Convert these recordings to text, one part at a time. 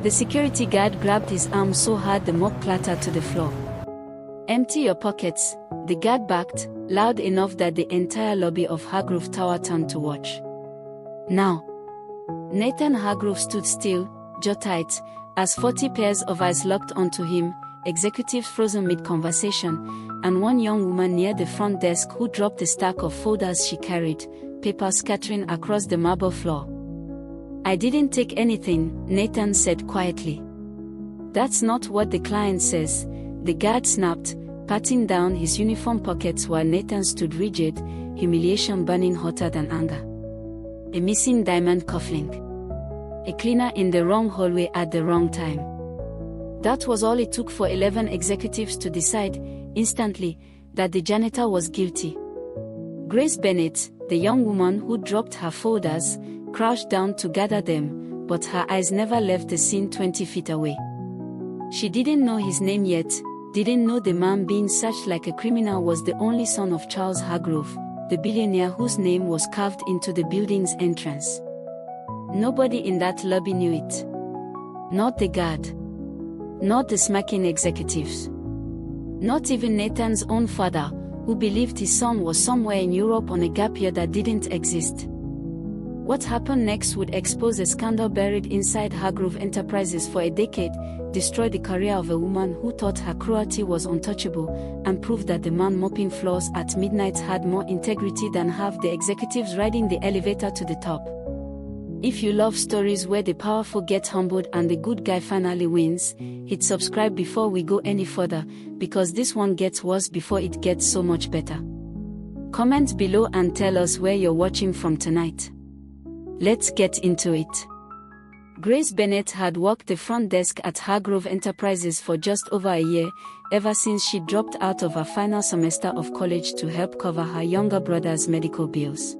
The security guard grabbed his arm so hard the mop clattered to the floor. "Empty your pockets," the guard barked, loud enough that the entire lobby of Hargrove Tower turned to watch. "Now." Nathan Hargrove stood still, jaw tight, as 40 pairs of eyes locked onto him, executives frozen mid-conversation, and one young woman near the front desk who dropped a stack of folders she carried, papers scattering across the marble floor. "I didn't take anything," Nathan said quietly. "That's not what the client says," the guard snapped, patting down his uniform pockets while Nathan stood rigid, humiliation burning hotter than anger. A missing diamond cufflink. A cleaner in the wrong hallway at the wrong time. That was all it took for 11 executives to decide, instantly, that the janitor was guilty. Grace Bennett, the young woman who dropped her folders, crouched down to gather them, but her eyes never left the scene 20 feet away. She didn't know his name yet, didn't know the man being searched like a criminal was the only son of Charles Hargrove, the billionaire whose name was carved into the building's entrance. Nobody in that lobby knew it. Not the guard. Not the smacking executives. Not even Nathan's own father, who believed his son was somewhere in Europe on a gap year that didn't exist. What happened next would expose a scandal buried inside Hargrove Enterprises for a decade, destroy the career of a woman who thought her cruelty was untouchable, and prove that the man mopping floors at midnight had more integrity than half the executives riding the elevator to the top. If you love stories where the powerful get humbled and the good guy finally wins, hit subscribe before we go any further, because this one gets worse before it gets so much better. Comment below and tell us where you're watching from tonight. Let's get into it. Grace Bennett had worked the front desk at Hargrove Enterprises for just over a year, ever since she dropped out of her final semester of college to help cover her younger brother's medical bills.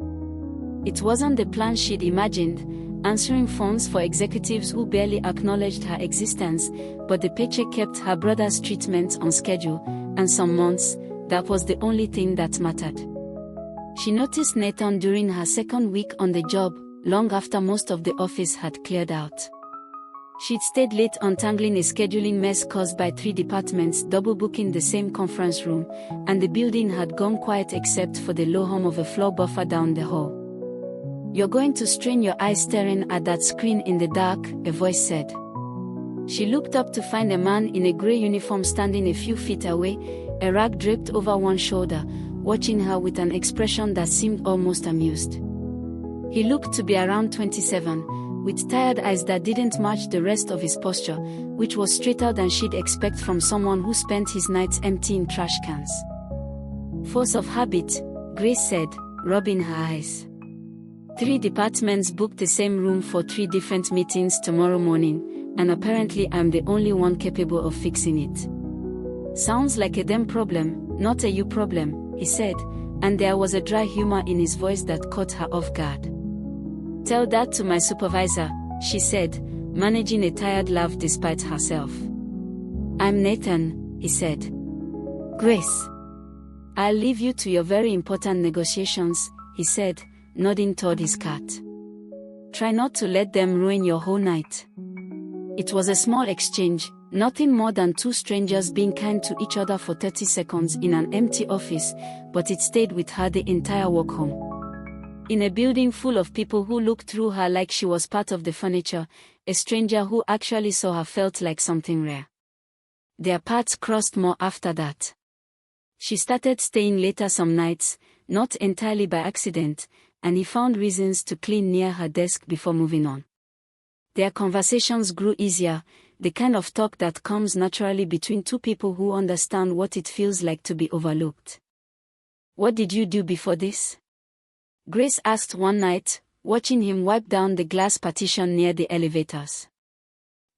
It wasn't the plan she'd imagined, answering phones for executives who barely acknowledged her existence, but the paycheck kept her brother's treatment on schedule, and some months, that was the only thing that mattered. She noticed Nathan during her second week on the job, long after most of the office had cleared out. She'd stayed late untangling a scheduling mess caused by 3 departments double-booking the same conference room, and the building had gone quiet except for the low hum of a floor buffer down the hall. "You're going to strain your eyes staring at that screen in the dark," a voice said. She looked up to find a man in a gray uniform standing a few feet away, a rag draped over one shoulder, watching her with an expression that seemed almost amused. He looked to be around 27, with tired eyes that didn't match the rest of his posture, which was straighter than she'd expect from someone who spent his nights emptying trash cans. "Force of habit," Grace said, rubbing her eyes. 3 departments booked the same room for 3 different meetings tomorrow morning, and apparently I'm the only one capable of fixing it. "Sounds like a them problem, not a you problem," he said, and there was a dry humor in his voice that caught her off guard. "Tell that to my supervisor," she said, managing a tired laugh despite herself. "I'm Nathan," he said. "Grace. I'll leave you to your very important negotiations," he said, nodding toward his cat. "Try not to let them ruin your whole night." It was a small exchange, nothing more than 2 strangers being kind to each other for 30 seconds in an empty office, but it stayed with her the entire walk home. In a building full of people who looked through her like she was part of the furniture, a stranger who actually saw her felt like something rare. Their paths crossed more after that. She started staying later some nights, not entirely by accident, and he found reasons to clean near her desk before moving on. Their conversations grew easier, the kind of talk that comes naturally between 2 people who understand what it feels like to be overlooked. "What did you do before this?" Grace asked one night, watching him wipe down the glass partition near the elevators.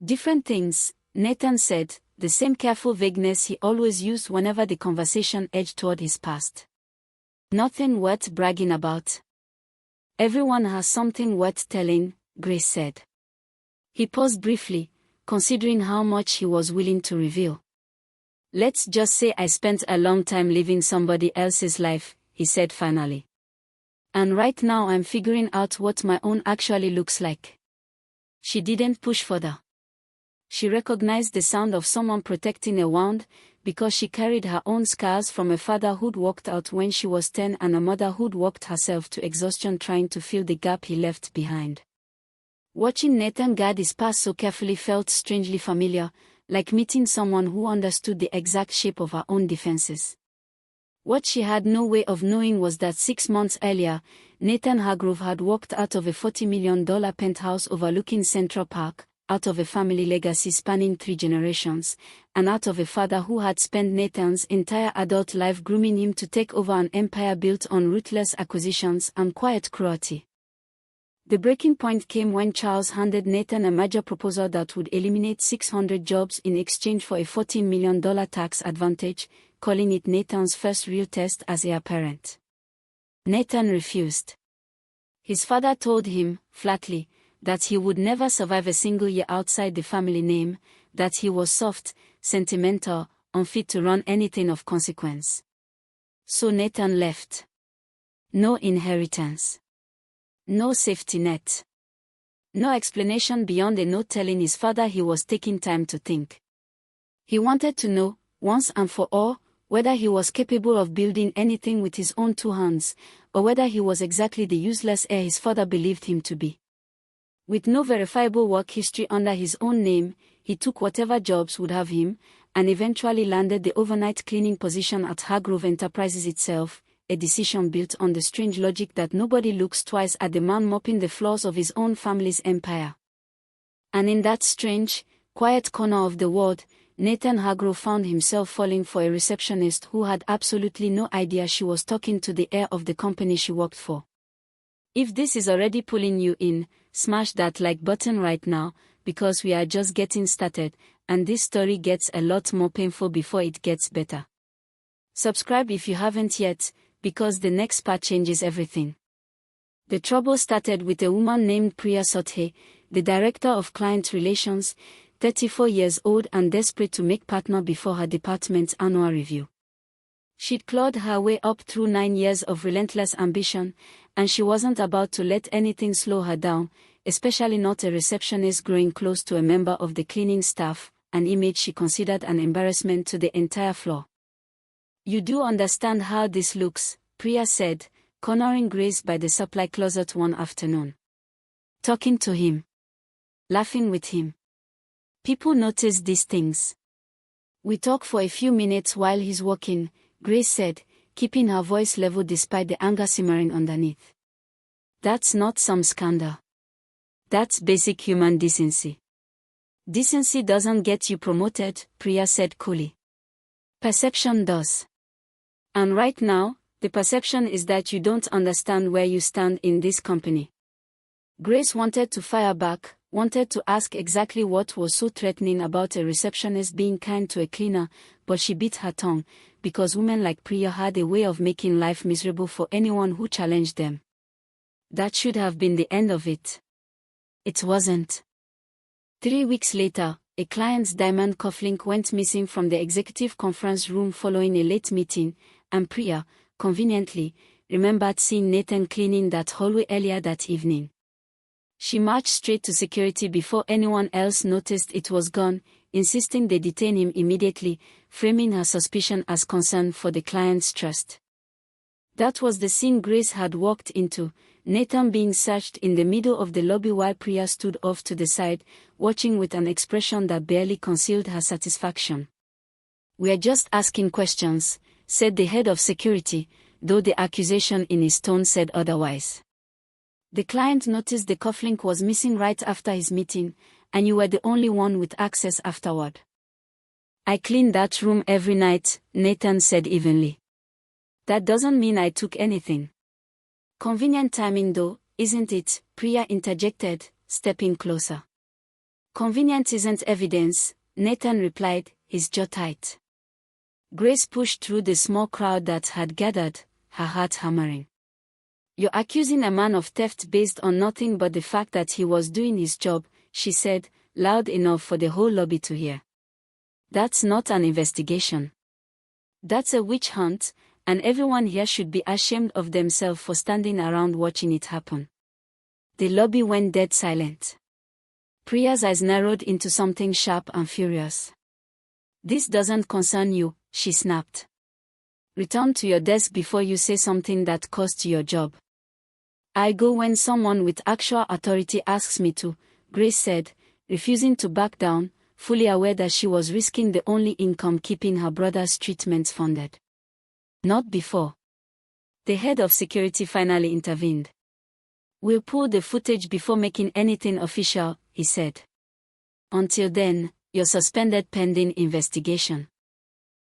"Different things," Nathan said, the same careful vagueness he always used whenever the conversation edged toward his past. "Nothing worth bragging about." "Everyone has something worth telling," Grace said. He paused briefly, considering how much he was willing to reveal. "Let's just say I spent a long time living somebody else's life," he said finally. "And right now I'm figuring out what my own actually looks like." She didn't push further. She recognized the sound of someone protecting a wound, because she carried her own scars from a father who'd walked out when she was 10 and a mother who'd worked herself to exhaustion trying to fill the gap he left behind. Watching Nathan guard his past so carefully felt strangely familiar, like meeting someone who understood the exact shape of her own defenses. What she had no way of knowing was that 6 months earlier, Nathan Hargrove had walked out of a $40 million penthouse overlooking Central Park, out of a family legacy spanning 3 generations, and out of a father who had spent Nathan's entire adult life grooming him to take over an empire built on ruthless acquisitions and quiet cruelty. The breaking point came when Charles handed Nathan a major proposal that would eliminate 600 jobs in exchange for a $14 million tax advantage, calling it Nathan's first real test as heir apparent. Nathan refused. His father told him, flatly, that he would never survive a single year outside the family name, that he was soft, sentimental, unfit to run anything of consequence. So Nathan left. No inheritance. No safety net. No explanation beyond a note telling his father he was taking time to think. He wanted to know, once and for all, whether he was capable of building anything with his own 2 hands, or whether he was exactly the useless heir his father believed him to be. With no verifiable work history under his own name, he took whatever jobs would have him, and eventually landed the overnight cleaning position at Hargrove Enterprises itself, a decision built on the strange logic that nobody looks twice at the man mopping the floors of his own family's empire. And in that strange, quiet corner of the world, Nathan Hargrove found himself falling for a receptionist who had absolutely no idea she was talking to the heir of the company she worked for. If this is already pulling you in, smash that like button right now, because we are just getting started, and this story gets a lot more painful before it gets better. Subscribe if you haven't yet, because the next part changes everything. The trouble started with a woman named Priya Sothe, the director of client relations, 34 years old and desperate to make partner before her department's annual review. She'd clawed her way up through 9 years of relentless ambition, and she wasn't about to let anything slow her down, especially not a receptionist growing close to a member of the cleaning staff, an image she considered an embarrassment to the entire floor. "You do understand how this looks," Priya said, cornering Grace by the supply closet one afternoon. Talking to him. Laughing with him. People notice these things. "We talk for a few minutes while he's walking," Grace said, keeping her voice level despite the anger simmering underneath. "That's not some scandal. That's basic human decency." "Decency doesn't get you promoted," Priya said coolly. "Perception does. And right now, the perception is that you don't understand where you stand in this company." Grace wanted to fire back, wanted to ask exactly what was so threatening about a receptionist being kind to a cleaner, but she bit her tongue, because women like Priya had a way of making life miserable for anyone who challenged them. That should have been the end of it. It wasn't. 3 weeks later, a client's diamond cufflink went missing from the executive conference room following a late meeting, and Priya, conveniently, remembered seeing Nathan cleaning that hallway earlier that evening. She marched straight to security before anyone else noticed it was gone, insisting they detain him immediately, framing her suspicion as concern for the client's trust. That was the scene Grace had walked into, Nathan being searched in the middle of the lobby while Priya stood off to the side, watching with an expression that barely concealed her satisfaction. "We're just asking questions," said the head of security, though the accusation in his tone said otherwise. "The client noticed the cufflink was missing right after his meeting, and you were the only one with access afterward." "I clean that room every night," Nathan said evenly. "That doesn't mean I took anything." "Convenient timing though, isn't it?" Priya interjected, stepping closer. "Convenient isn't evidence," Nathan replied, his jaw tight. Grace pushed through the small crowd that had gathered, her heart hammering. "You're accusing a man of theft based on nothing but the fact that he was doing his job," she said, loud enough for the whole lobby to hear. "That's not an investigation. That's a witch hunt, and everyone here should be ashamed of themselves for standing around watching it happen." The lobby went dead silent. Priya's eyes narrowed into something sharp and furious. "This doesn't concern you," she snapped. "Return to your desk before you say something that costs you your job." "I go when someone with actual authority asks me to," Grace said, refusing to back down, fully aware that she was risking the only income keeping her brother's treatments funded. "Not before." The head of security finally intervened. "We'll pull the footage before making anything official," he said. "Until then, you're suspended pending investigation."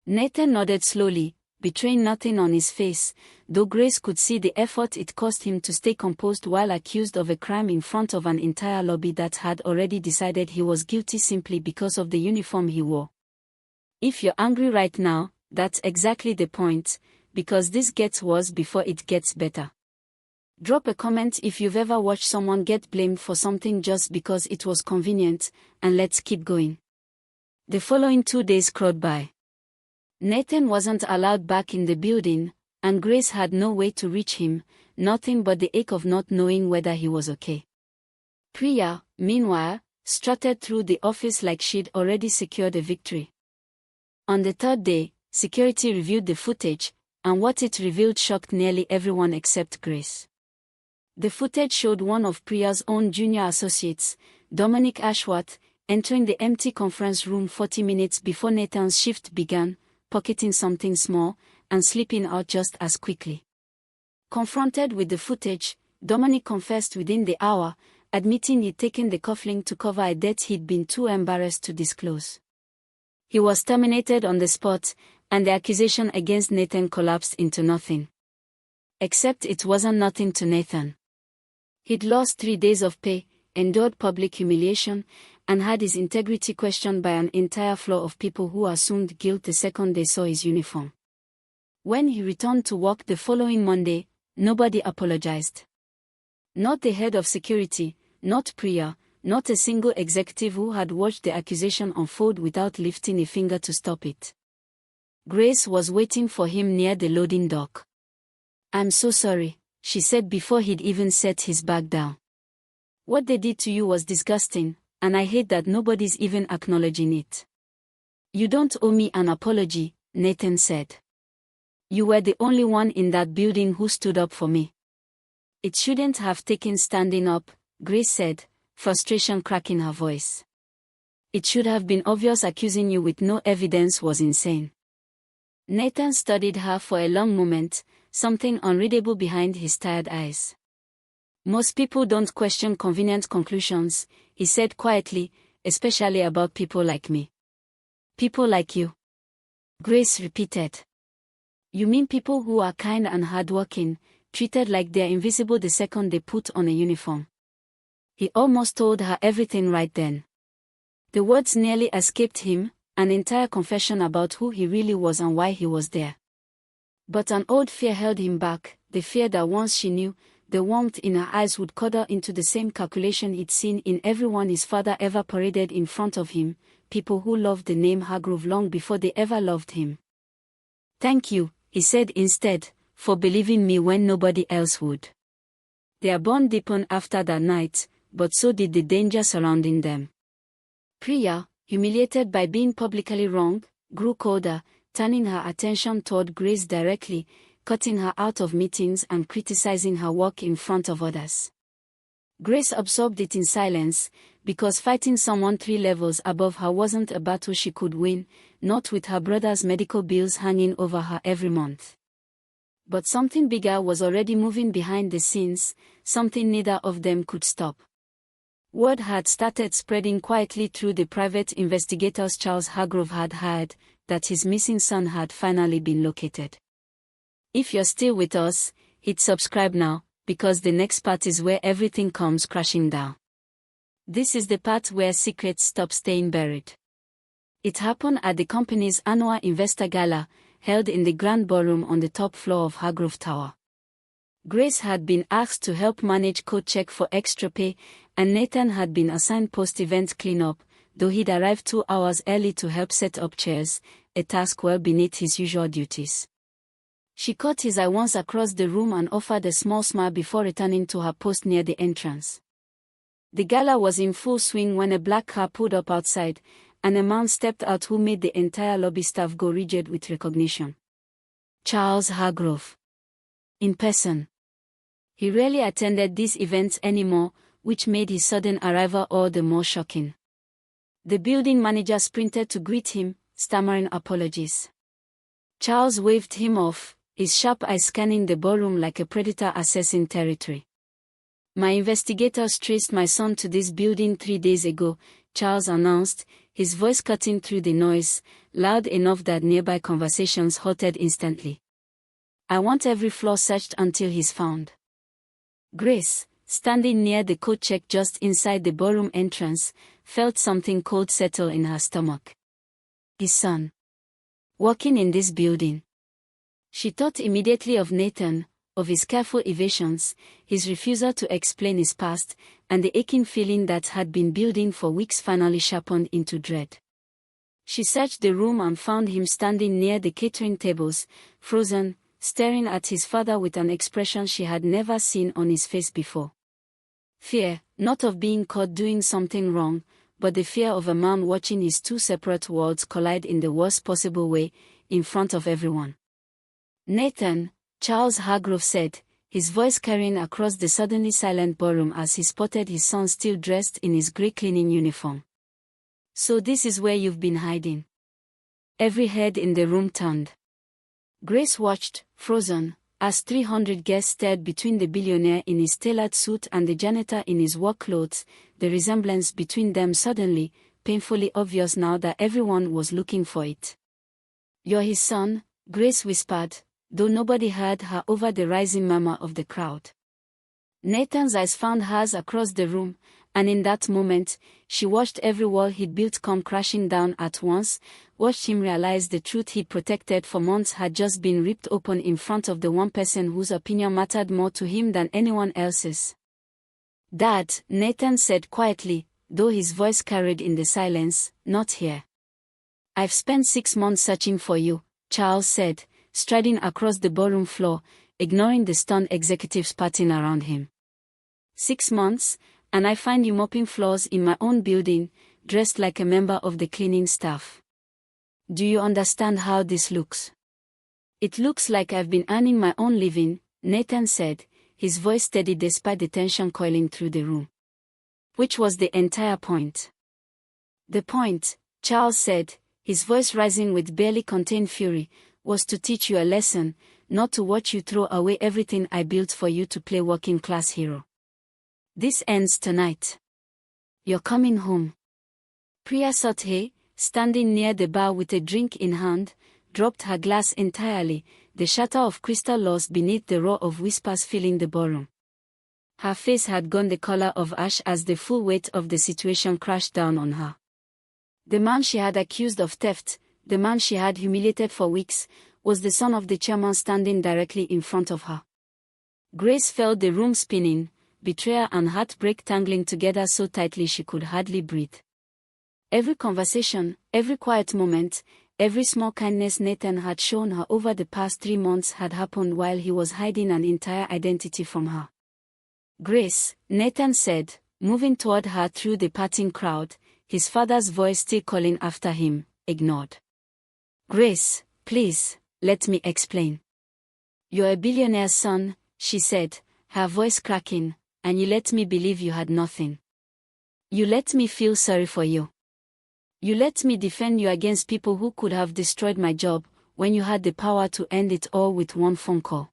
Nathan nodded slowly, betraying nothing on his face, though Grace could see the effort it cost him to stay composed while accused of a crime in front of an entire lobby that had already decided he was guilty simply because of the uniform he wore. "If you're angry right now, that's exactly the point, because this gets worse before it gets better. Drop a comment if you've ever watched someone get blamed for something just because it was convenient, and let's keep going." The following 2 days crawled by. Nathan wasn't allowed back in the building, and Grace had no way to reach him, nothing but the ache of not knowing whether he was okay. Priya, meanwhile, strutted through the office like she'd already secured a victory. On the 3rd day, security reviewed the footage, and what it revealed shocked nearly everyone except Grace. The footage showed one of Priya's own junior associates, Dominic Ashworth, entering the empty conference room 40 minutes before Nathan's shift began, pocketing something small, and slipping out just as quickly. Confronted with the footage, Dominic confessed within the hour, admitting he'd taken the cufflink to cover a debt he'd been too embarrassed to disclose. He was terminated on the spot, and the accusation against Nathan collapsed into nothing. Except it wasn't nothing to Nathan. He'd lost 3 days of pay, endured public humiliation, and had his integrity questioned by an entire floor of people who assumed guilt the second they saw his uniform. When he returned to work the following Monday, nobody apologized. Not the head of security, not Priya, not a single executive who had watched the accusation unfold without lifting a finger to stop it. Grace was waiting for him near the loading dock. "I'm so sorry," she said before he'd even set his bag down. "What they did to you was disgusting, and I hate that nobody's even acknowledging it." "You don't owe me an apology," Nathan said. "You were the only one in that building who stood up for me." "It shouldn't have taken standing up," Grace said, frustration cracking her voice. "It should have been obvious accusing you with no evidence was insane." Nathan studied her for a long moment, something unreadable behind his tired eyes. "Most people don't question convenient conclusions," he said quietly, "especially about people like me." "People like you?" Grace repeated. "You mean people who are kind and hardworking, treated like they're invisible the second they put on a uniform?" He almost told her everything right then. The words nearly escaped him, an entire confession about who he really was and why he was there. But an old fear held him back, the fear that once she knew, the warmth in her eyes would curdle into the same calculation he'd seen in everyone his father ever paraded in front of him, people who loved the name Hargrove long before they ever loved him. "Thank you," he said instead, "for believing me when nobody else would." Their bond deepened after that night, but so did the danger surrounding them. Priya, humiliated by being publicly wrong, grew colder, turning her attention toward Grace directly, cutting her out of meetings and criticizing her work in front of others. Grace absorbed it in silence, because fighting someone 3 levels above her wasn't a battle she could win, not with her brother's medical bills hanging over her every month. But something bigger was already moving behind the scenes, something neither of them could stop. Word had started spreading quietly through the private investigators Charles Hargrove had hired, that his missing son had finally been located. If you're still with us, hit subscribe now, because the next part is where everything comes crashing down. This is the part where secrets stop staying buried. It happened at the company's annual investor gala, held in the grand ballroom on the top floor of Hargrove Tower. Grace had been asked to help manage code check for extra pay, and Nathan had been assigned post-event cleanup, though he'd arrived 2 hours early to help set up chairs, a task well beneath his usual duties. She caught his eye once across the room and offered a small smile before returning to her post near the entrance. The gala was in full swing when a black car pulled up outside, and a man stepped out who made the entire lobby staff go rigid with recognition. Charles Hargrove. In person. He rarely attended these events anymore, which made his sudden arrival all the more shocking. The building manager sprinted to greet him, stammering apologies. Charles waved him off, his sharp eyes scanning the ballroom like a predator assessing territory. "My investigators traced my son to this building 3 days ago," Charles announced, his voice cutting through the noise, loud enough that nearby conversations halted instantly. "I want every floor searched until he's found." Grace, standing near the coat check just inside the ballroom entrance, felt something cold settle in her stomach. His son. Working in this building. She thought immediately of Nathan, of his careful evasions, his refusal to explain his past, and the aching feeling that had been building for weeks finally sharpened into dread. She searched the room and found him standing near the catering tables, frozen, staring at his father with an expression she had never seen on his face before. Fear, not of being caught doing something wrong, but the fear of a man watching his two separate worlds collide in the worst possible way, in front of everyone. "Nathan," Charles Hargrove said, his voice carrying across the suddenly silent ballroom as he spotted his son still dressed in his grey cleaning uniform. "So this is where you've been hiding?" Every head in the room turned. Grace watched, frozen, as 300 guests stared between the billionaire in his tailored suit and the janitor in his work clothes, the resemblance between them suddenly, painfully obvious now that everyone was looking for it. "You're his son," Grace whispered, though nobody heard her over the rising murmur of the crowd. Nathan's eyes found hers across the room, and in that moment, she watched every wall he'd built come crashing down at once, watched him realize the truth he'd protected for months had just been ripped open in front of the one person whose opinion mattered more to him than anyone else's. "Dad," Nathan said quietly, though his voice carried in the silence, "not here." "I've spent 6 months searching for you," Charles said, striding across the ballroom floor, ignoring the stunned executives partying around him. 6 months, and I find you mopping floors in my own building, dressed like a member of the cleaning staff. Do you understand how this looks?" "It looks like I've been earning my own living," Nathan said, his voice steady despite the tension coiling through the room. "Which was the entire point." "The point," Charles said, his voice rising with barely contained fury, "was to teach you a lesson, not to watch you throw away everything I built for you to play working-class hero. This ends tonight. You're coming home." Priya Sothe, standing near the bar with a drink in hand, dropped her glass entirely, the shatter of crystal lost beneath the roar of whispers filling the ballroom. Her face had gone the color of ash as the full weight of the situation crashed down on her. The man she had accused of theft, the man she had humiliated for weeks, was the son of the chairman standing directly in front of her. Grace felt the room spinning, betrayal and heartbreak tangling together so tightly she could hardly breathe. Every conversation, every quiet moment, every small kindness Nathan had shown her over the past 3 months had happened while he was hiding an entire identity from her. "Grace," Nathan said, moving toward her through the parting crowd, his father's voice still calling after him, ignored. "Grace, please, let me explain. You're a billionaire's son," she said, her voice cracking, "and you let me believe you had nothing. You let me feel sorry for you. You let me defend you against people who could have destroyed my job, when you had the power to end it all with one phone call."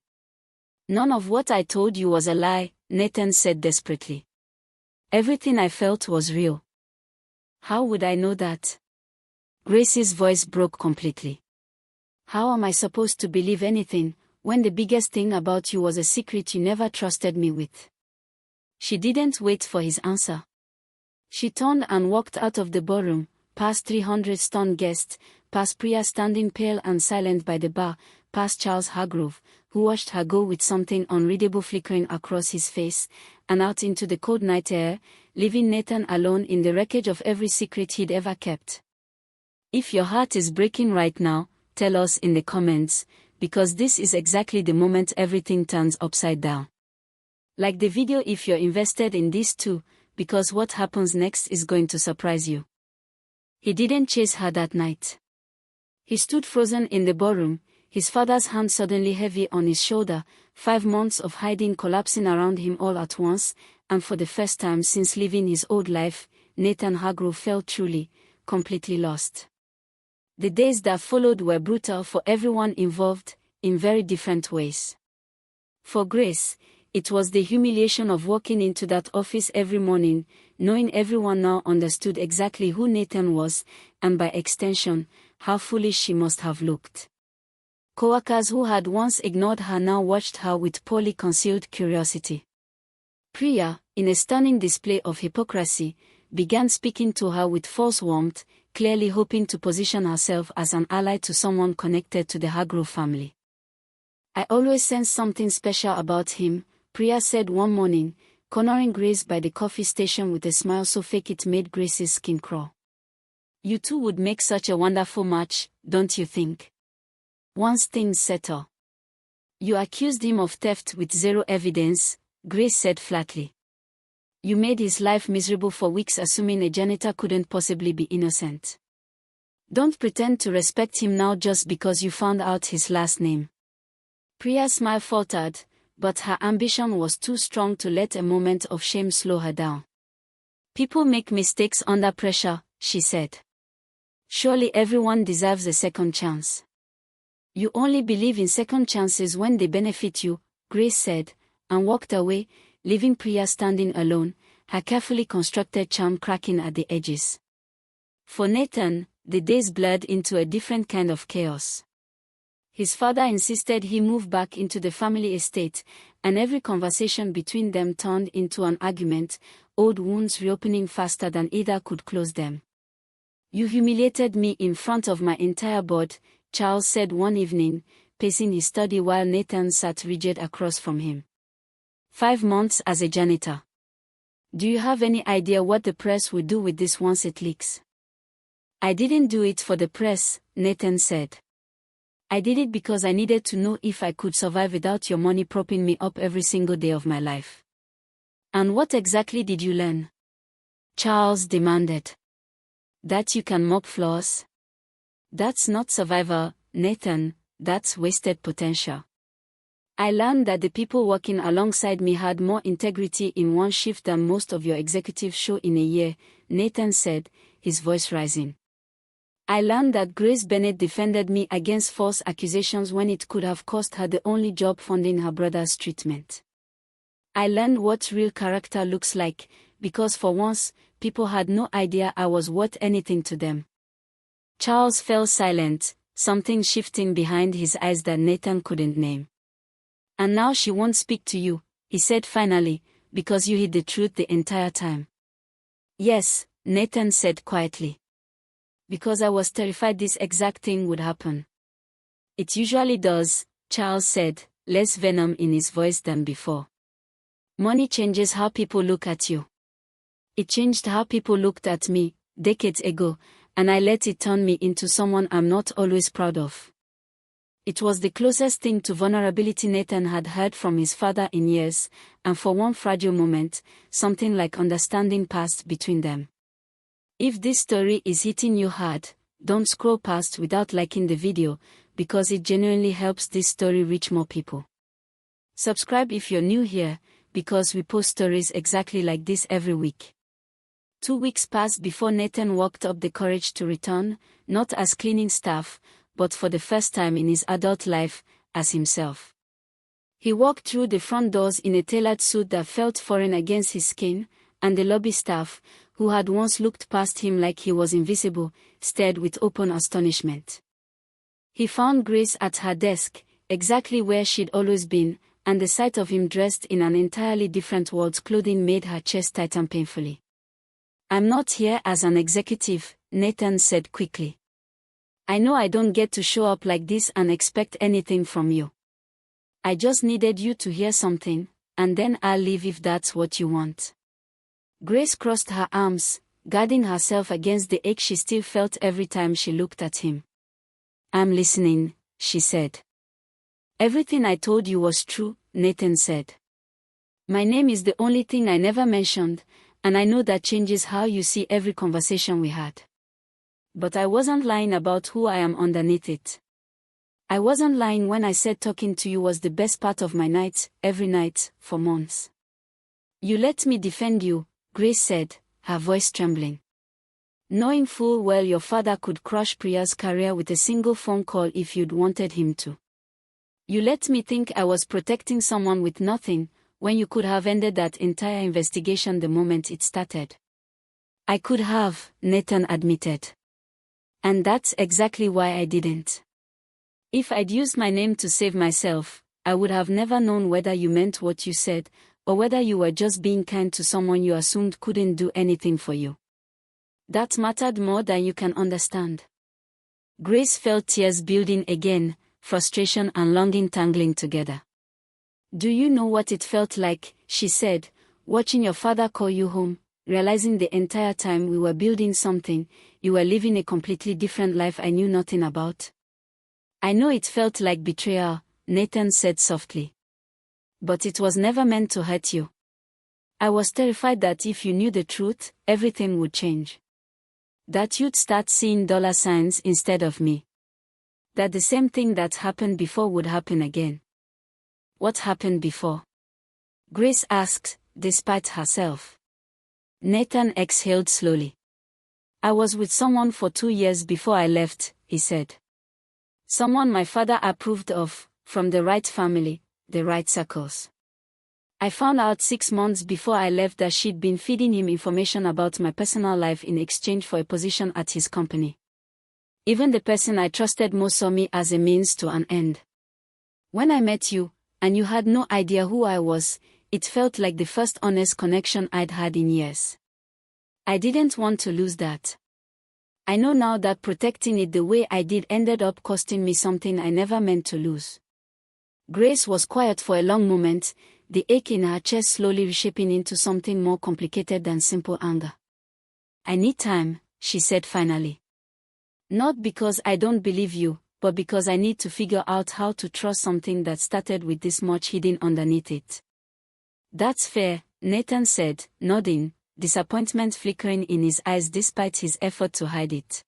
"None of what I told you was a lie," Nathan said desperately. "Everything I felt was real." "How would I know that?" Grace's voice broke completely. "How am I supposed to believe anything, when the biggest thing about you was a secret you never trusted me with?" She didn't wait for his answer. She turned and walked out of the ballroom, past 300 stunned guests, past Priya standing pale and silent by the bar, past Charles Hargrove, who watched her go with something unreadable flickering across his face, and out into the cold night air, leaving Nathan alone in the wreckage of every secret he'd ever kept. If your heart is breaking right now, tell us in the comments, because this is exactly the moment everything turns upside down. Like the video if you're invested in this too, because what happens next is going to surprise you. He didn't chase her that night. He stood frozen in the ballroom, his father's hand suddenly heavy on his shoulder, 5 months of hiding collapsing around him all at once, and for the first time since leaving his old life, Nathan Hargrove felt truly, completely lost. The days that followed were brutal for everyone involved, in very different ways. For Grace, it was the humiliation of walking into that office every morning, knowing everyone now understood exactly who Nathan was, and by extension, how foolish she must have looked. Coworkers who had once ignored her now watched her with poorly concealed curiosity. Priya, in a stunning display of hypocrisy, began speaking to her with false warmth, clearly hoping to position herself as an ally to someone connected to the Hargrove family. "I always sensed something special about him," Priya said one morning, cornering Grace by the coffee station with a smile so fake it made Grace's skin crawl. "You two would make such a wonderful match, don't you think? Once things settle." "You accused him of theft with zero evidence," Grace said flatly. "You made his life miserable for weeks assuming a janitor couldn't possibly be innocent. Don't pretend to respect him now just because you found out his last name." Priya's smile faltered, but her ambition was too strong to let a moment of shame slow her down. "People make mistakes under pressure," she said. "Surely everyone deserves a second chance." "You only believe in second chances when they benefit you," Grace said, and walked away, leaving Priya standing alone, her carefully constructed charm cracking at the edges. For Nathan, the days blurred into a different kind of chaos. His father insisted he move back into the family estate, and every conversation between them turned into an argument, old wounds reopening faster than either could close them. "You humiliated me in front of my entire board," Charles said one evening, pacing his study while Nathan sat rigid across from him. 5 months as a janitor. "Do you have any idea what the press will do with this once it leaks?" "I didn't do it for the press," Nathan said. "I did it because I needed to know if I could survive without your money propping me up every single day of my life." "And what exactly did you learn?" Charles demanded. "That you can mop floors." "That's not survival, Nathan, that's wasted potential. I learned that the people working alongside me had more integrity in one shift than most of your executives show in a year," Nathan said, his voice rising. "I learned that Grace Bennett defended me against false accusations when it could have cost her the only job funding her brother's treatment. I learned what real character looks like, because for once, people had no idea I was worth anything to them." Charles fell silent, something shifting behind his eyes that Nathan couldn't name. "And now she won't speak to you," he said finally, "because you hid the truth the entire time." "Yes," Nathan said quietly. "Because I was terrified this exact thing would happen." "It usually does," Charles said, less venom in his voice than before. "Money changes how people look at you. It changed how people looked at me, decades ago, and I let it turn me into someone I'm not always proud of." It was the closest thing to vulnerability Nathan had heard from his father in years, and for one fragile moment, something like understanding passed between them. If this story is hitting you hard, don't scroll past without liking the video, because it genuinely helps this story reach more people. Subscribe if you're new here, because we post stories exactly like this every week. 2 weeks passed before Nathan worked up the courage to return, not as cleaning staff, but for the first time in his adult life, as himself. He walked through the front doors in a tailored suit that felt foreign against his skin, and the lobby staff, who had once looked past him like he was invisible, stared with open astonishment. He found Grace at her desk, exactly where she'd always been, and the sight of him dressed in an entirely different world's clothing made her chest tighten painfully. "I'm not here as an executive," Nathan said quickly. "I know I don't get to show up like this and expect anything from you. I just needed you to hear something, and then I'll leave if that's what you want." Grace crossed her arms, guarding herself against the ache she still felt every time she looked at him. "I'm listening," she said. "Everything I told you was true," Nathan said. "My name is the only thing I never mentioned, And I know that changes how you see every conversation we had. But I wasn't lying about who I am underneath it. I wasn't lying when I said talking to you was the best part of my nights, every night, for months. You let me defend you, Grace said, her voice trembling. Knowing full well your father could crush Priya's career with a single phone call if you'd wanted him to. You let me think I was protecting someone with nothing, when you could have ended that entire investigation the moment it started. I could have, Nathan admitted. And that's exactly why I didn't. If I'd used my name to save myself, I would have never known whether you meant what you said, or whether you were just being kind to someone you assumed couldn't do anything for you. That mattered more than you can understand. Grace felt tears building again, frustration and longing tangling together. Do you know what it felt like, she said, watching your father call you home, realizing the entire time we were building something, you were living a completely different life I knew nothing about? I know it felt like betrayal, Nathan said softly. But it was never meant to hurt you. I was terrified that if you knew the truth, everything would change. That you'd start seeing dollar signs instead of me. That the same thing that happened before would happen again. What happened before? Grace asked, despite herself. Nathan exhaled slowly. I was with someone for 2 years before I left, he said. Someone my father approved of, from the right family, the right circles. I found out 6 months before I left that she'd been feeding him information about my personal life in exchange for a position at his company. Even the person I trusted most saw me as a means to an end. When I met you, and you had no idea who I was, it felt like the first honest connection I'd had in years. I didn't want to lose that. I know now that protecting it the way I did ended up costing me something I never meant to lose. Grace was quiet for a long moment, the ache in her chest slowly reshaping into something more complicated than simple anger. I need time, she said finally. Not because I don't believe you, but because I need to figure out how to trust something that started with this much hidden underneath it. That's fair, Nathan said, nodding, disappointment flickering in his eyes despite his effort to hide it.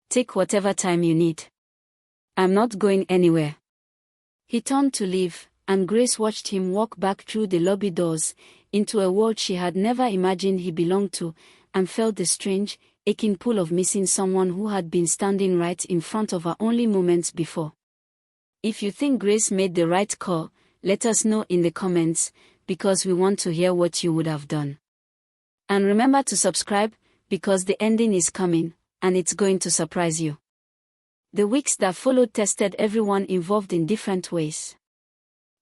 Take whatever time you need. I'm not going anywhere. He turned to leave, and Grace watched him walk back through the lobby doors, into a world she had never imagined he belonged to, and felt the strange, aching pull of missing someone who had been standing right in front of her only moments before. If you think Grace made the right call, let us know in the comments, because we want to hear what you would have done. And remember to subscribe, because the ending is coming, and it's going to surprise you. The weeks that followed tested everyone involved in different ways.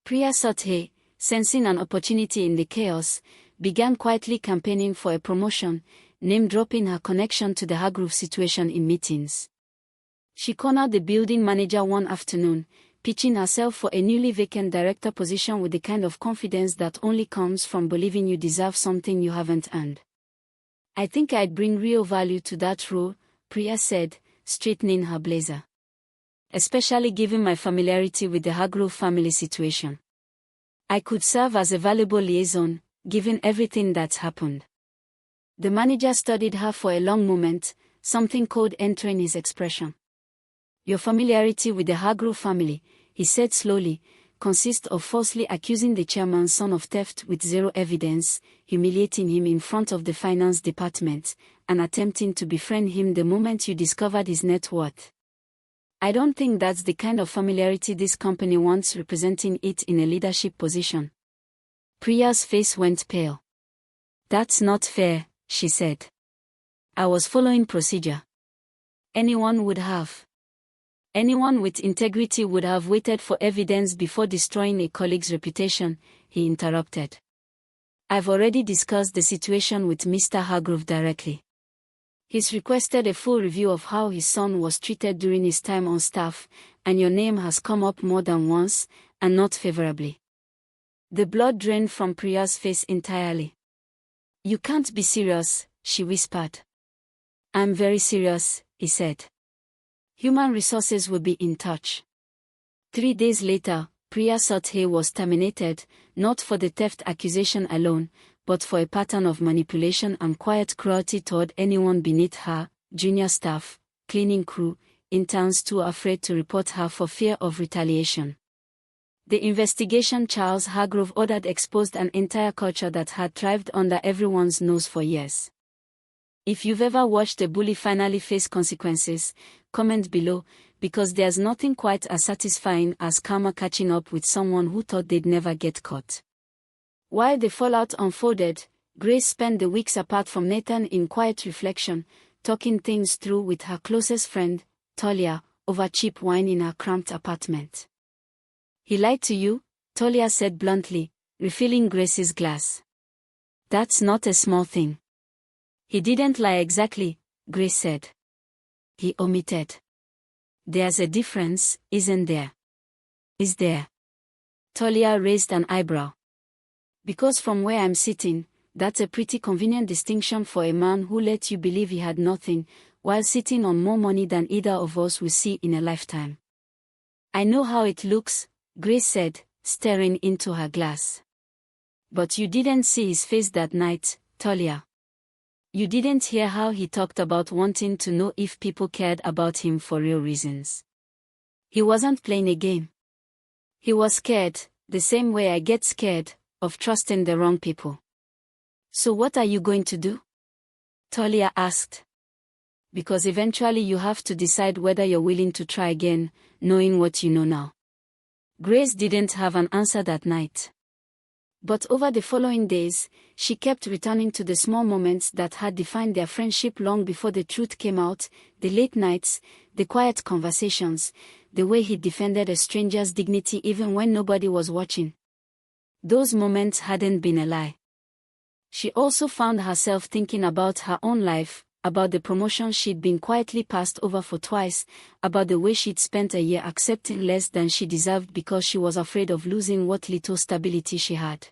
Priya Sathye, sensing an opportunity in the chaos, began quietly campaigning for a promotion, name-dropping her connection to the Hargrove situation in meetings. She cornered the building manager one afternoon, pitching herself for a newly vacant director position with the kind of confidence that only comes from believing you deserve something you haven't earned. I think I'd bring real value to that role, Priya said, straightening her blazer. Especially given my familiarity with the Hargrove family situation. I could serve as a valuable liaison, given everything that's happened. The manager studied her for a long moment, something cold entering his expression. Your familiarity with the Hargrove family, he said slowly, consists of falsely accusing the chairman's son of theft with zero evidence, humiliating him in front of the finance department, and attempting to befriend him the moment you discovered his net worth. I don't think that's the kind of familiarity this company wants representing it in a leadership position. Priya's face went pale. That's not fair, she said. I was following procedure. Anyone would have. Anyone with integrity would have waited for evidence before destroying a colleague's reputation, he interrupted. I've already discussed the situation with Mr. Hargrove directly. He's requested a full review of how his son was treated during his time on staff, and your name has come up more than once, and not favorably. The blood drained from Priya's face entirely. You can't be serious, she whispered. I'm very serious, he said. Human resources will be in touch. 3 days later, Priya Sathye was terminated, not for the theft accusation alone, but for a pattern of manipulation and quiet cruelty toward anyone beneath her, junior staff, cleaning crew, interns too afraid to report her for fear of retaliation. The investigation Charles Hargrove ordered exposed an entire culture that had thrived under everyone's nose for years. If you've ever watched a bully finally face consequences, comment below, because there's nothing quite as satisfying as karma catching up with someone who thought they'd never get caught. While the fallout unfolded, Grace spent the weeks apart from Nathan in quiet reflection, talking things through with her closest friend, Talia, over cheap wine in her cramped apartment. "He lied to you," Talia said bluntly, refilling Grace's glass. "That's not a small thing." "He didn't lie exactly," Grace said. "He omitted." "There's a difference, isn't there?" "Is there?" Talia raised an eyebrow. "Because from where I'm sitting, that's a pretty convenient distinction for a man who let you believe he had nothing, while sitting on more money than either of us will see in a lifetime." "I know how it looks," Grace said, staring into her glass. "But you didn't see his face that night, Talia. You didn't hear how he talked about wanting to know if people cared about him for real reasons. He wasn't playing a game. He was scared, the same way I get scared, of trusting the wrong people." "So what are you going to do?" Talia asked. "Because eventually you have to decide whether you're willing to try again, knowing what you know now." Grace didn't have an answer that night. But over the following days, she kept returning to the small moments that had defined their friendship long before the truth came out, the late nights, the quiet conversations, the way he defended a stranger's dignity even when nobody was watching. Those moments hadn't been a lie. She also found herself thinking about her own life, about the promotion she'd been quietly passed over for twice, about the way she'd spent a year accepting less than she deserved because she was afraid of losing what little stability she had.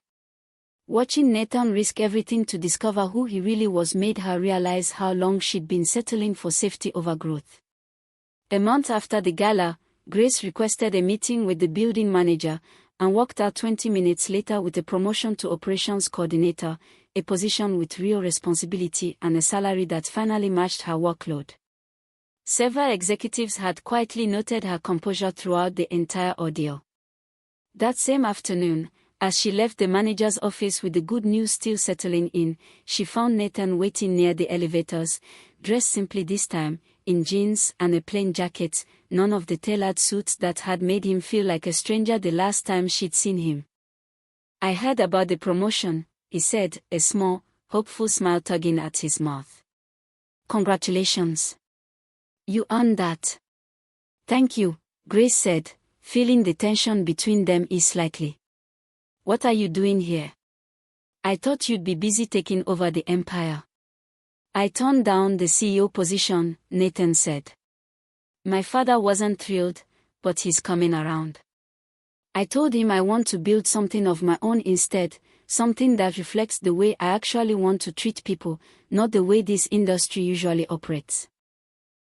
Watching Nathan risk everything to discover who he really was made her realize how long she'd been settling for safety over growth. A month after the gala, Grace requested a meeting with the building manager, and walked out 20 minutes later with a promotion to operations coordinator, a position with real responsibility and a salary that finally matched her workload. Several executives had quietly noted her composure throughout the entire ordeal. That same afternoon, as she left the manager's office with the good news still settling in, she found Nathan waiting near the elevators, dressed simply this time, in jeans and a plain jacket, none of the tailored suits that had made him feel like a stranger the last time she'd seen him. "I heard about the promotion," he said, a small, hopeful smile tugging at his mouth. "Congratulations. You earned that." "Thank you," Grace said, feeling the tension between them ease slightly. "What are you doing here?" "I thought you'd be busy taking over the empire." "I turned down the CEO position," Nathan said. "My father wasn't thrilled, but he's coming around. I told him I want to build something of my own instead, something that reflects the way I actually want to treat people, not the way this industry usually operates."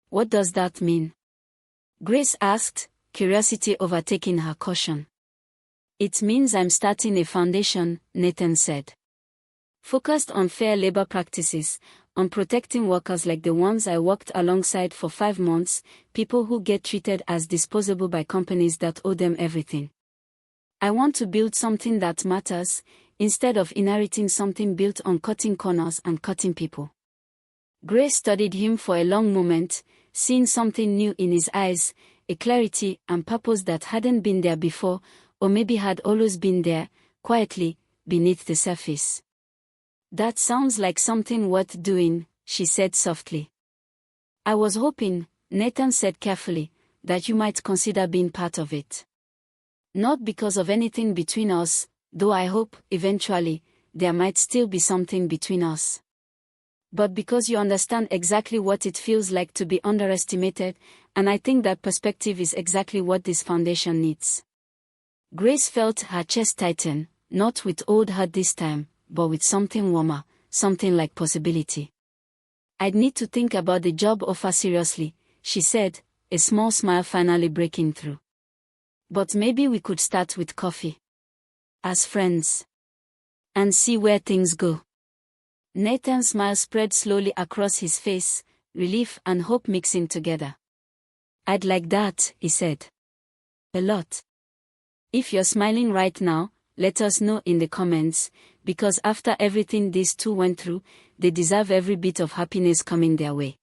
"What does that mean?" Grace asked, curiosity overtaking her caution. "It means I'm starting a foundation," Nathan said. "Focused on fair labor practices, on protecting workers like the ones I worked alongside for 5 months, people who get treated as disposable by companies that owe them everything. I want to build something that matters, instead of inheriting something built on cutting corners and cutting people." Grace studied him for a long moment, seeing something new in his eyes, a clarity and purpose that hadn't been there before, or maybe had always been there, quietly, beneath the surface. "That sounds like something worth doing," she said softly. "I was hoping," Nathan said carefully, "that you might consider being part of it. Not because of anything between us, though I hope, eventually, there might still be something between us. But because you understand exactly what it feels like to be underestimated, and I think that perspective is exactly what this foundation needs." Grace felt her chest tighten, not with old hurt this time, but with something warmer, something like possibility. "I'd need to think about the job offer seriously," she said, a small smile finally breaking through. "But maybe we could start with coffee. As friends." and see where things go. Nathan's smile spread slowly across his face, relief and hope mixing together. I'd like that, he said. A lot. If you're smiling right now, let us know in the comments, because after everything these two went through, they deserve every bit of happiness coming their way.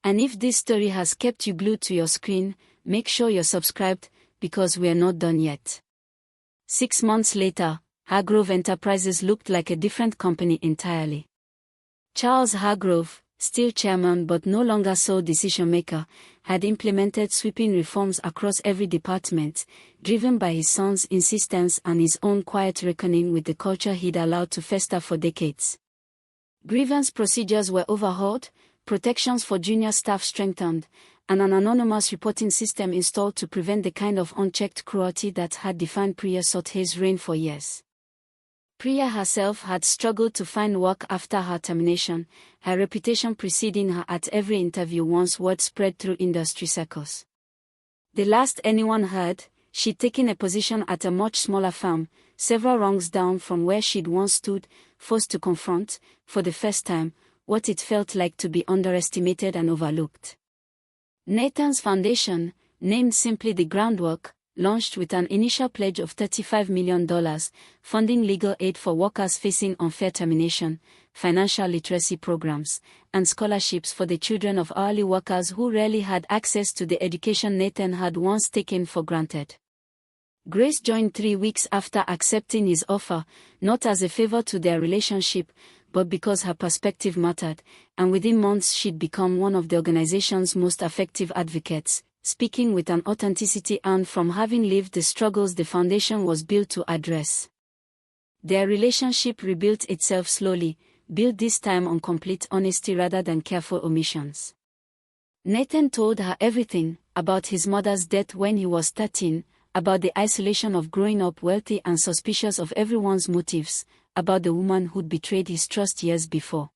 And if this story has kept you glued to your screen, make sure you're subscribed, because we're not done yet. 6 months later, Hargrove Enterprises looked like a different company entirely. Charles Hargrove, still chairman but no longer sole decision-maker, had implemented sweeping reforms across every department, driven by his son's insistence and his own quiet reckoning with the culture he'd allowed to fester for decades. Grievance procedures were overhauled, protections for junior staff strengthened, and an anonymous reporting system installed to prevent the kind of unchecked cruelty that had defined Priya Sotha's reign for years. Priya herself had struggled to find work after her termination, her reputation preceding her at every interview once word spread through industry circles. The last anyone heard, she'd taken a position at a much smaller firm, several rungs down from where she'd once stood, forced to confront, for the first time, what it felt like to be underestimated and overlooked. Nathan's foundation, named simply The Groundwork, launched with an initial pledge of $35 million, funding legal aid for workers facing unfair termination, financial literacy programs, and scholarships for the children of hourly workers who rarely had access to the education Nathan had once taken for granted. Grace joined 3 weeks after accepting his offer, not as a favor to their relationship, but because her perspective mattered, and within months she'd become one of the organization's most effective advocates, speaking with an authenticity earned from having lived the struggles the foundation was built to address. Their relationship rebuilt itself slowly, built this time on complete honesty rather than careful omissions. Nathan told her everything, about his mother's death when he was 13, about the isolation of growing up wealthy and suspicious of everyone's motives, about the woman who'd betrayed his trust years before.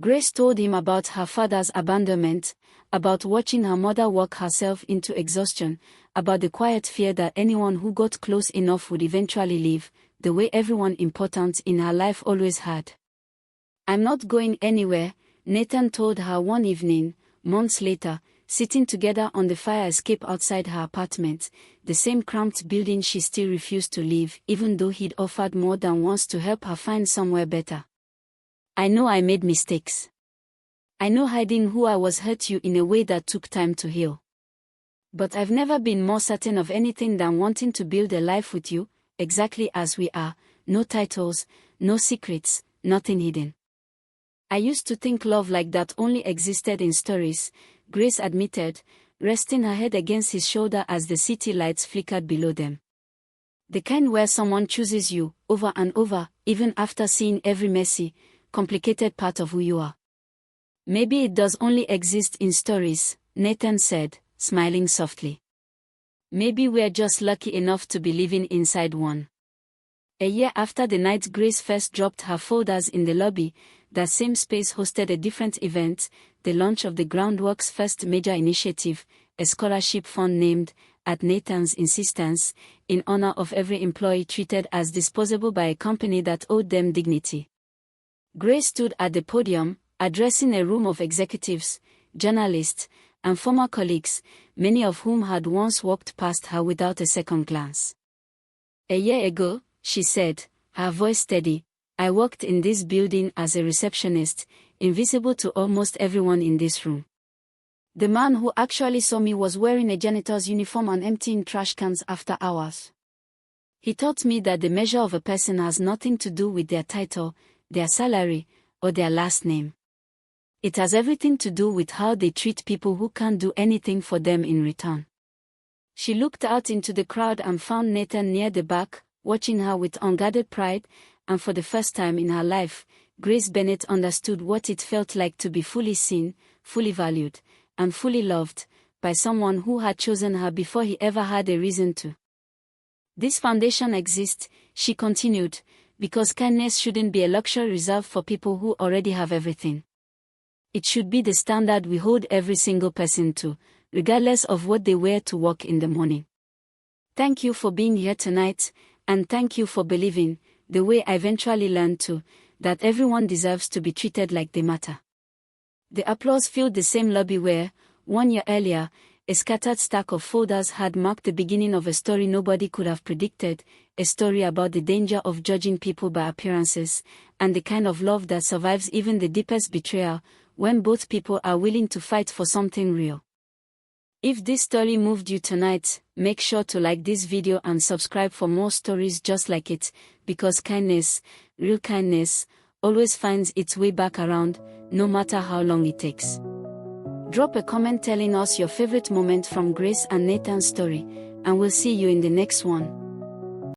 Grace told him about her father's abandonment, about watching her mother work herself into exhaustion, about the quiet fear that anyone who got close enough would eventually leave, the way everyone important in her life always had. I'm not going anywhere, Nathan told her one evening, months later, sitting together on the fire escape outside her apartment, the same cramped building she still refused to leave, even though he'd offered more than once to help her find somewhere better. I know I made mistakes. I know hiding who I was hurt you in a way that took time to heal. But I've never been more certain of anything than wanting to build a life with you, exactly as we are, no titles, no secrets, nothing hidden. I used to think love like that only existed in stories, Grace admitted, resting her head against his shoulder as the city lights flickered below them. The kind where someone chooses you, over and over, even after seeing every messy, complicated part of who you are. Maybe it does only exist in stories, Nathan said, smiling softly. Maybe we're just lucky enough to be living inside one. A year after the night Grace first dropped her folders in the lobby, that same space hosted a different event, the launch of the Groundwork's first major initiative, a scholarship fund named, at Nathan's insistence, in honor of every employee treated as disposable by a company that owed them dignity. Grace stood at the podium, addressing a room of executives, journalists, and former colleagues, many of whom had once walked past her without a second glance. A year ago, she said, her voice steady, I worked in this building as a receptionist, invisible to almost everyone in this room. The man who actually saw me was wearing a janitor's uniform and emptying trash cans after hours. He taught me that the measure of a person has nothing to do with their title, their salary, or their last name. It has everything to do with how they treat people who can't do anything for them in return. She looked out into the crowd and found Nathan near the back, watching her with unguarded pride, and for the first time in her life, Grace Bennett understood what it felt like to be fully seen, fully valued, and fully loved, by someone who had chosen her before he ever had a reason to. This foundation exists, she continued, because kindness shouldn't be a luxury reserved for people who already have everything. It should be the standard we hold every single person to, regardless of what they wear to work in the morning. Thank you for being here tonight, and thank you for believing, the way I eventually learned to, that everyone deserves to be treated like they matter. The applause filled the same lobby where, 1 year earlier, a scattered stack of folders had marked the beginning of a story nobody could have predicted, a story about the danger of judging people by appearances, and the kind of love that survives even the deepest betrayal, when both people are willing to fight for something real. If this story moved you tonight, make sure to like this video and subscribe for more stories just like it, because kindness, real kindness, always finds its way back around, no matter how long it takes. Drop a comment telling us your favorite moment from Grace and Nathan's story, and we'll see you in the next one.